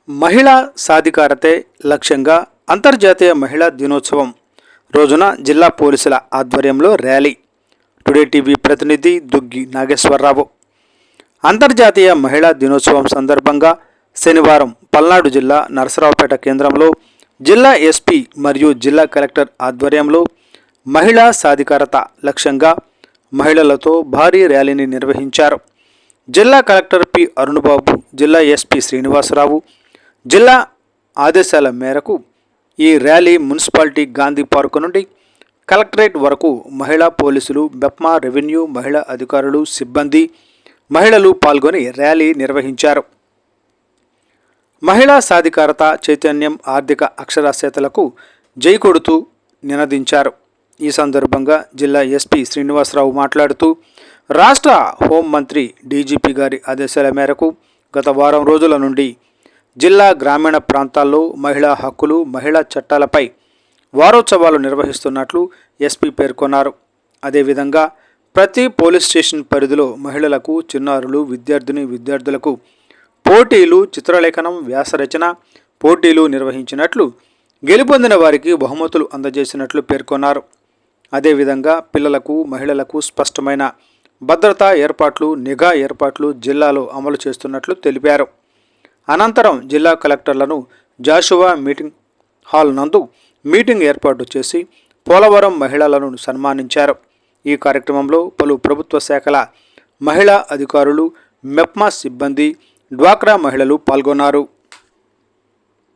మహిళా సాధికారతే లక్ష్యంగా అంతర్జాతీయ మహిళా దినోత్సవం రోజున జిల్లా పోలీసుల ఆధ్వర్యంలో ర్యాలీ. టుడే టీవీ ప్రతినిధి దుగ్గి నాగేశ్వరరావు. అంతర్జాతీయ మహిళా దినోత్సవం సందర్భంగా శనివారం పల్నాడు జిల్లా నరసరావుపేట కేంద్రంలో జిల్లా ఎస్పీ మరియు జిల్లా కలెక్టర్ ఆధ్వర్యంలో మహిళా సాధికారత లక్ష్యంగా మహిళలతో భారీ ర్యాలీని నిర్వహించారు. జిల్లా కలెక్టర్ పి అరుణబాబు, జిల్లా ఎస్పీ శ్రీనివాసరావు జిల్లా ఆదేశాల మేరకు ఈ ర్యాలీ మున్సిపాలిటీ గాంధీ పార్కు నుండి కలెక్టరేట్ వరకు మహిళా పోలీసులు, బెప్మా, రెవెన్యూ, మహిళా అధికారులు, సిబ్బంది, మహిళలు పాల్గొని ర్యాలీ నిర్వహించారు. మహిళా సాధికారత చైతన్యం, ఆర్థిక అక్షరాస్యతలకు జై కొడుతూ నినదించారు. ఈ సందర్భంగా జిల్లా ఎస్పీ శ్రీనివాసరావు మాట్లాడుతూ, రాష్ట్ర హోంమంత్రి డీజీపీ గారి ఆదేశాల మేరకు గత వారం రోజుల నుండి జిల్లా గ్రామీణ ప్రాంతాల్లో మహిళా హక్కులు, మహిళా చట్టాలపై వారోత్సవాలు నిర్వహిస్తున్నట్లు ఎస్పీ పేర్కొన్నారు. అదేవిధంగా ప్రతి పోలీస్ స్టేషన్ పరిధిలో మహిళలకు, చిన్నారులు, విద్యార్థులకు పోటీలు, చిత్రలేఖనం, వ్యాసరచన పోటీలు నిర్వహించినట్లు, గెలుపొందిన వారికి బహుమతులు అందజేసినట్లు పేర్కొన్నారు. అదేవిధంగా పిల్లలకు, మహిళలకు స్పష్టమైన భద్రతా ఏర్పాట్లు, నిఘా ఏర్పాట్లు జిల్లాలో అమలు చేస్తున్నట్లు తెలిపారు. అనంతరం జిల్లా కలెక్టర్లను జాషువా మీటింగ్ హాల్ నందు మీటింగ్ ఏర్పాటు చేసి పోలవరం మహిళలను సన్మానించారు. ఈ కార్యక్రమంలో పలు ప్రభుత్వ శాఖల మహిళా అధికారులు, మెప్మా సిబ్బంది, డ్వాక్రా మహిళలు పాల్గొన్నారు.